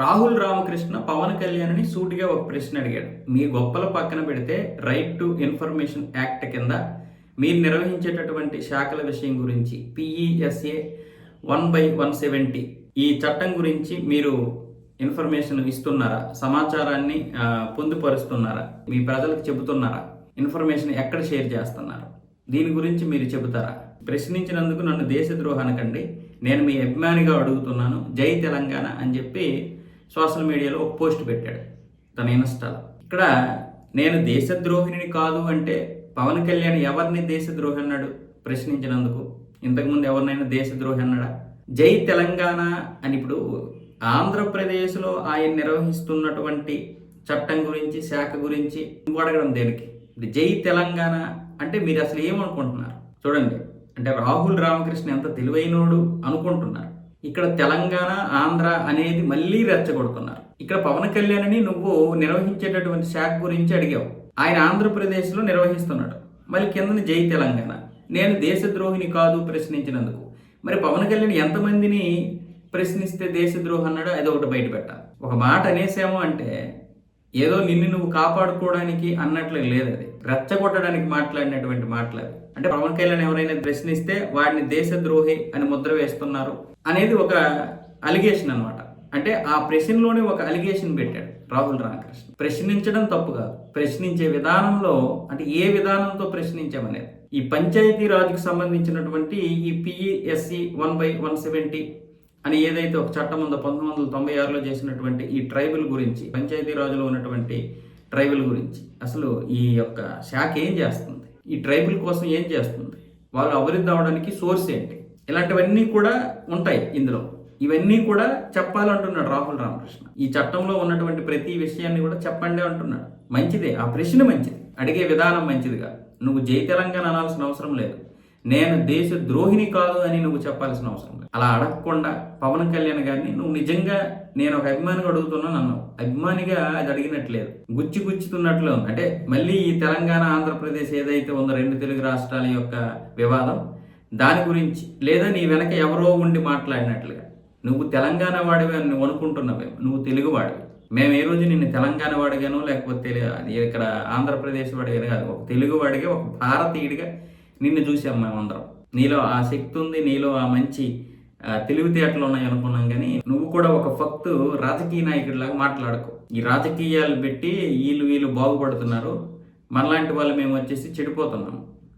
రాహుల్ రామకృష్ణ పవన్ కళ్యాణ్ని సూటిగా ఒక ప్రశ్న అడిగాడు. మీ గొప్పల పక్కన పెడితే రైట్ టు ఇన్ఫర్మేషన్ యాక్ట్ కింద మీరు నిర్వహించేటటువంటి శాఖల విషయం గురించి PESA 1/170 ఈ చట్టం గురించి మీరు ఇన్ఫర్మేషన్ ఇస్తున్నారా, సమాచారాన్ని పొందుపరుస్తున్నారా, మీ ప్రజలకు చెబుతున్నారా, ఇన్ఫర్మేషన్ ఎక్కడ షేర్ చేస్తున్నారు, దీని గురించి మీరు చెబుతారా? ప్రశ్నించినందుకు నన్ను దేశద్రోహి అనకండి, నేను మీ అభిమానిగా అడుగుతున్నాను, జై తెలంగాణ అని చెప్పి సోషల్ మీడియాలో ఒక పోస్ట్ పెట్టాడు తన ఇన్స్టాలో. ఇక్కడ నేను దేశద్రోహిని కాదు అంటే పవన్ కళ్యాణ్ ఎవరిని దేశద్రోహి అన్నాడు ప్రశ్నించినందుకు? ఇంతకుముందు ఎవరినైనా దేశద్రోహి అన్నాడా? జై తెలంగాణ అని ఇప్పుడు ఆంధ్రప్రదేశ్లో ఆయన నిర్వహిస్తున్నటువంటి చట్టం గురించి, శాఖ గురించి అడగడం దేనికి? జై తెలంగాణ అంటే మీరు అసలు ఏమనుకుంటున్నారు? చూడండి, అంటే రాహుల్ రామకృష్ణ ఎంత తెలివైనోడు అనుకుంటున్నారు. ఇక్కడ తెలంగాణ, ఆంధ్ర అనేది మళ్ళీ రెచ్చగొడుతున్నారు. ఇక్కడ పవన్ కళ్యాణ్ని నువ్వు నిర్వహించేటటువంటి శాఖ గురించి అడిగావు, ఆయన ఆంధ్రప్రదేశ్లో నిర్వహిస్తున్నాడు, మళ్ళీ కిందని జై తెలంగాణ. నేను దేశద్రోహిని కాదు ప్రశ్నించినందుకు. మరి పవన్ కళ్యాణ్ ఎంతమందిని ప్రశ్నిస్తే దేశద్రోహి అన్నాడో అది ఒకటి బయట పెట్టాలి. ఒక మాట అనేసాము అంటే ఏదో నిన్ను నువ్వు కాపాడుకోవడానికి అన్నట్లు లేదు, అది రెచ్చగొట్టడానికి మాట్లాడినటువంటి మాట్లాడి. అంటే పవన్ కళ్యాణ్ ఎవరైనా ప్రశ్నిస్తే వాడిని దేశద్రోహి అని ముద్ర వేస్తున్నారు అనేది ఒక అలిగేషన్ అనమాట. అంటే ఆ ప్రశ్నలోనే ఒక అలిగేషన్ పెట్టాడు రాహుల్ రామకృష్ణ. ప్రశ్నించడం తప్పు కాదు, ప్రశ్నించే విధానంలో అంటే ఏ విధానంతో ప్రశ్నించామనేది. ఈ పంచాయతీ రాజ్కి సంబంధించినటువంటి ఈ PESA 1/170 అని ఏదైతే ఒక చట్టం ఉందో 1996లో చేసినటువంటి ఈ ట్రైబల్ గురించి, పంచాయతీ రాజులో ఉన్నటువంటి ట్రైబల్ గురించి అసలు ఈ యొక్క శాఖ ఏం చేస్తుంది, ఈ ట్రైబల్ కోసం ఏం చేస్తుంది, వాళ్ళు అభివృద్ధి అవడానికి సోర్స్ ఏంటి, ఇలాంటివన్నీ కూడా ఉంటాయి ఇందులో. ఇవన్నీ కూడా చెప్పాలంటున్నాడు రాహుల్ రామకృష్ణ. ఈ చట్టంలో ఉన్నటువంటి ప్రతి విషయాన్ని కూడా చెప్పండి అంటున్నాడు. మంచిదే, ఆ ప్రశ్న మంచిది, అడిగే విధానం మంచిదిగా. నువ్వు జై తెలంగాణ అనాల్సిన అవసరం లేదు, నేను దేశ ద్రోహిని కాదు అని నువ్వు చెప్పాల్సిన అవసరం లేదు. అలా అడగకుండా పవన్ కళ్యాణ్ గారిని నువ్వు నిజంగా నేను ఒక అభిమానిగా అడుగుతున్నాను అన్నావు. అభిమానిగా అది అడిగినట్లేదు, గుచ్చుతున్నట్లు. అంటే మళ్ళీ ఈ తెలంగాణ, ఆంధ్రప్రదేశ్ ఏదైతే ఉందో రెండు తెలుగు రాష్ట్రాల యొక్క వివాదం, దాని గురించి లేదా నీ వెనక ఎవరో ఉండి మాట్లాడినట్లుగా. నువ్వు తెలంగాణ వాడివి అని నువ్వు అనుకుంటున్నావే, నువ్వు తెలుగు వాడివి. మేము ఏ రోజు నిన్ను తెలంగాణ వాడిగాను లేకపోతే ఇక్కడ ఆంధ్రప్రదేశ్ వాడిగా కాదు, ఒక తెలుగు వాడిగా, ఒక భారతీయుడిగా నిన్ను చూసాం మేమందరం. నీలో ఆ శక్తి ఉంది, నీలో ఆ మంచి తెలివితేటలు ఉన్నాయి అనుకున్నాం. కానీ నువ్వు కూడా ఒక ఫక్తు రాజకీయ నాయకుడిలాగా మాట్లాడకు. ఈ రాజకీయాలు పెట్టి వీళ్ళు బాగుపడుతున్నారు, మనలాంటి వాళ్ళు మేము వచ్చేసి చెడిపోతున్నాము.